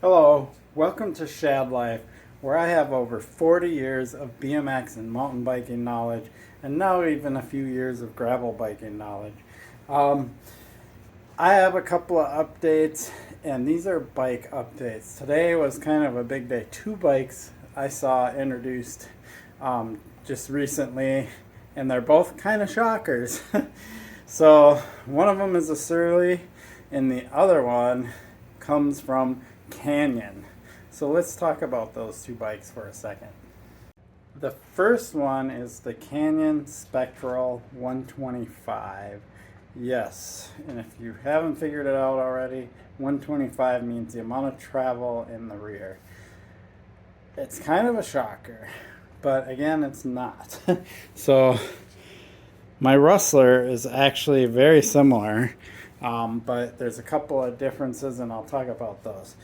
Hello, welcome to Shad Life, where I have over 40 years of BMX and mountain biking knowledge, and now even a few years of gravel biking knowledge. Um, I have a couple of updates, and these are bike updates. Today was kind of a big day. Two bikes I saw introduced just recently, and they're both kind of shockers. So, one of them is a Surly, and the other one comes from Canyon. So let's talk about those two bikes for a second. The first one is the Canyon Spectral 125. Yes, and if you haven't figured it out already, 125 means the amount of travel in the rear. It's kind of a shocker, but again, it's not. So my Rustler is actually very similar, but there's a couple of differences, and I'll talk about those.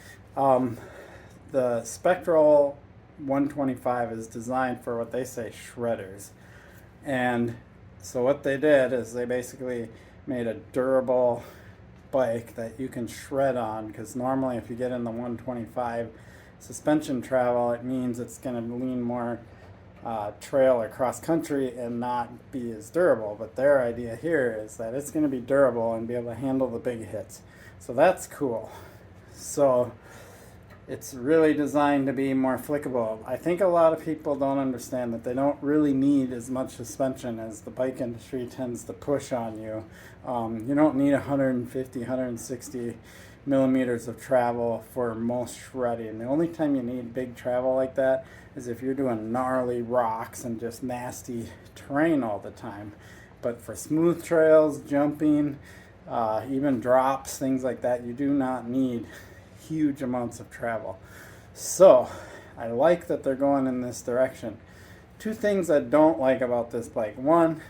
The Spectral 125 is designed for what they say shredders. And so what they did is they basically made a durable bike that you can shred on, because normally if you get in the 125 suspension travel, it means it's going to lean more trail or cross country and not be as durable. But their idea here is that it's going to be durable and be able to handle the big hits. So that's cool. So it's really designed to be more flickable. I think a lot of people don't understand that they don't really need as much suspension as the bike industry tends to push on you. You don't need 150, 160 millimeters of travel for most shredding. The only time you need big travel like that is if you're doing gnarly rocks and just nasty terrain all the time. But for smooth trails, jumping, even drops, things like that, you do not need huge amounts of travel. So I like that they're going in this direction. Two things I don't like about this bike. One,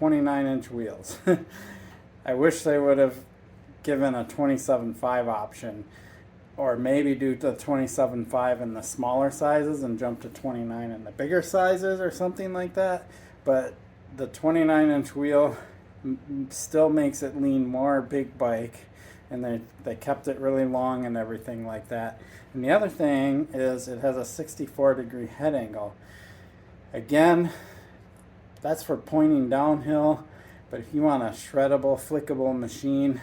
29-inch wheels. I wish they would have given a 27.5 option, or maybe do the 27.5 in the smaller sizes and jump to 29 in the bigger sizes or something like that. But the 29-inch wheel still makes it lean more big bike, and they kept it really long and everything like that. And the other thing is it has a 64-degree head angle. Again, that's for pointing downhill, but if you want a shreddable, flickable machine,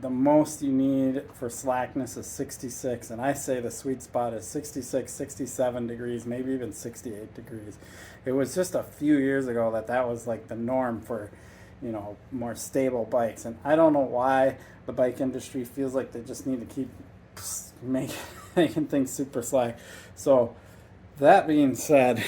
the most you need for slackness is 66, and I say the sweet spot is 66, 67 degrees, maybe even 68 degrees. It was just a few years ago that was like the norm for more stable bikes, and I don't know why the bike industry feels like they just need to keep making things super slack. So that being said,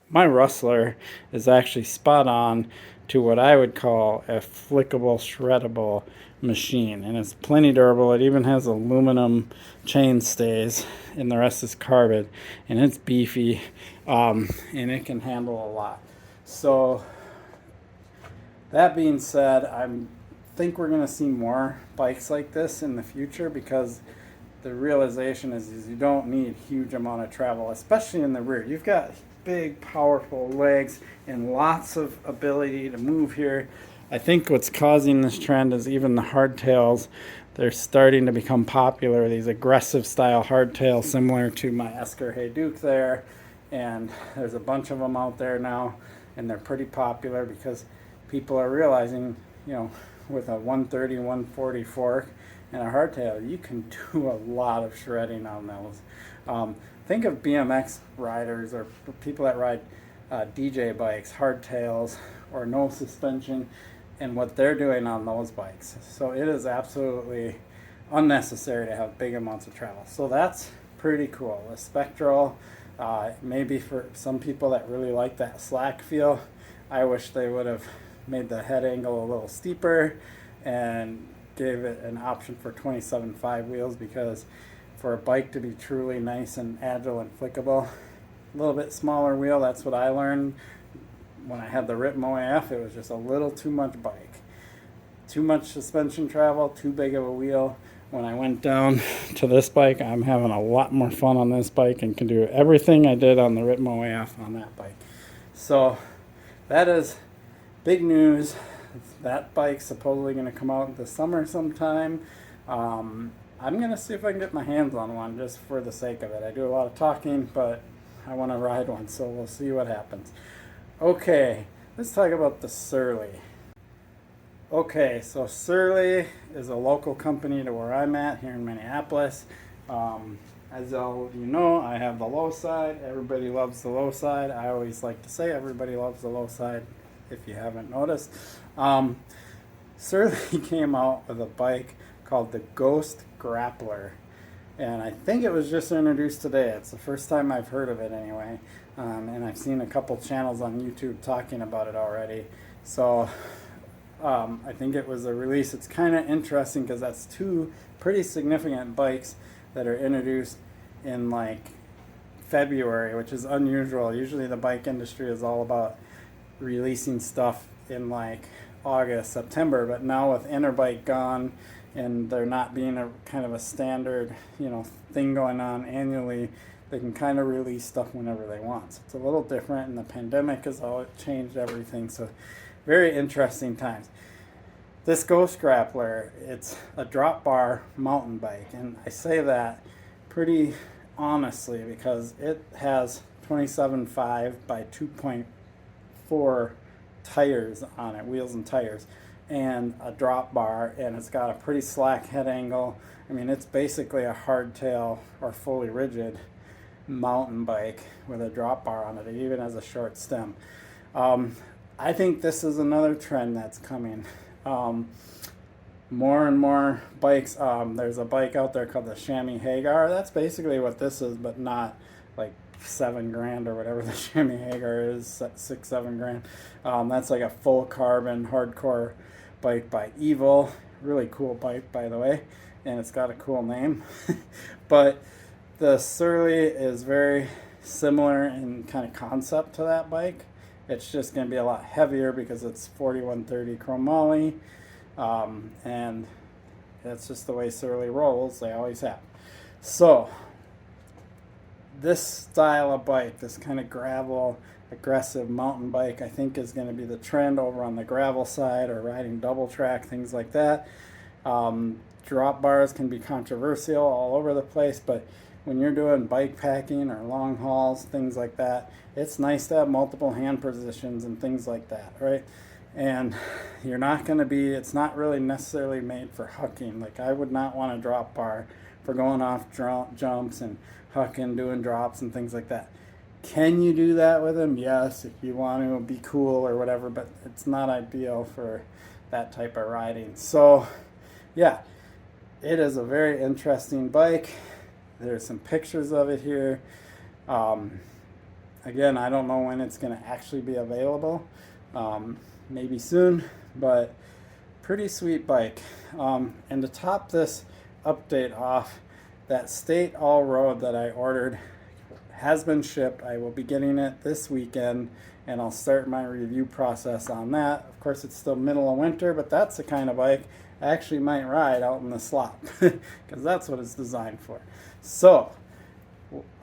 my Rustler is actually spot on to what I would call a flickable, shreddable machine, and it's plenty durable. It even has aluminum chain stays, and the rest is carbon, and it's beefy, and it can handle a lot. So that being said, I think we're going to see more bikes like this in the future, because the realization is you don't need huge amount of travel, especially in the rear. You've got big, powerful legs and lots of ability to move here. I think what's causing this trend is even the hardtails. They're starting to become popular, these aggressive style hardtails similar to my Esker Hey Duke there. And there's a bunch of them out there now, and they're pretty popular because people are realizing, with a 130, 140 fork and a hardtail, you can do a lot of shredding on those. Think of BMX riders or people that ride DJ bikes, hardtails, or no suspension, and what they're doing on those bikes. So it is absolutely unnecessary to have big amounts of travel. So that's pretty cool. The Spectral, maybe for some people that really like that slack feel, I wish they would have made the head angle a little steeper and gave it an option for 27.5 wheels, because for a bike to be truly nice and agile and flickable, a little bit smaller wheel. That's what I learned when I had the Ripmo AF. It was just a little too much bike, too much suspension travel, too big of a wheel. When I went down to this bike, I'm having a lot more fun on this bike and can do everything I did on the Ripmo AF on that bike. So that is big news. That bike's supposedly going to come out this summer sometime. I'm going to see if I can get my hands on one just for the sake of it. I do a lot of talking, but I want to ride one, so we'll see what happens. Okay, let's talk about the Surly. Okay, so Surly is a local company to where I'm at here in Minneapolis. As all of you know, I have the low side. Everybody loves the low side. I always like to say everybody loves the low side, if you haven't noticed. Surly came out with a bike called the Ghost Grappler, and I think it was just introduced today. It's the first time I've heard of it anyway, and I've seen a couple channels on YouTube talking about it already. So I think it was a release. It's kind of interesting because that's two pretty significant bikes that are introduced in like February, which is unusual. Usually the bike industry is all about releasing stuff in like August, September, but now with Interbike gone and there not being a kind of a standard, thing going on annually, they can kind of release stuff whenever they want. So it's a little different, and the pandemic has all changed everything. So very interesting times. This Ghost Grappler, it's a drop bar mountain bike, and I say that pretty honestly because it has 27.5 by 2.4 tires on it, wheels and tires, and a drop bar, and it's got a pretty slack head angle. I mean, it's basically a hardtail or fully rigid mountain bike with a drop bar on it. It even has a short stem. I think this is another trend that's coming. More and more bikes. There's a bike out there called the Shami Hagar. That's basically what this is, but not like $7,000 or whatever the Shami Hagar is, $6-7 grand. That's like a full carbon hardcore bike by Evil. Really cool bike, by the way, and it's got a cool name. But the Surly is very similar in kind of concept to that bike. It's just going to be a lot heavier because it's 4130 chromoly, and that's just the way Surly rolls. They always have. So this style of bike, this kind of gravel, aggressive mountain bike, I think is going to be the trend over on the gravel side or riding double track, things like that. Drop bars can be controversial all over the place, but when you're doing bike packing or long hauls, things like that, it's nice to have multiple hand positions and things like that, right? And you're not going to be, it's not really necessarily made for hucking. Like, I would not want a drop bar for going off jumps and hucking, doing drops and things like that. Can you do that with them? Yes, if you want to be cool or whatever, but it's not ideal for that type of riding. So, yeah, it is a very interesting bike. There's some pictures of it here. Again, I don't know when it's going to actually be available. Maybe soon, but pretty sweet bike. And to top this update off, that State All Road that I ordered has been shipped. I will be getting it this weekend, and I'll start my review process on that. Of course, it's still middle of winter, but that's the kind of bike I actually might ride out in the slop because that's what it's designed for. So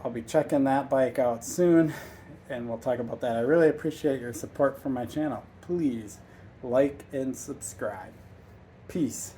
I'll be checking that bike out soon, and we'll talk about that. I really appreciate your support for my channel. Please like and subscribe. Peace.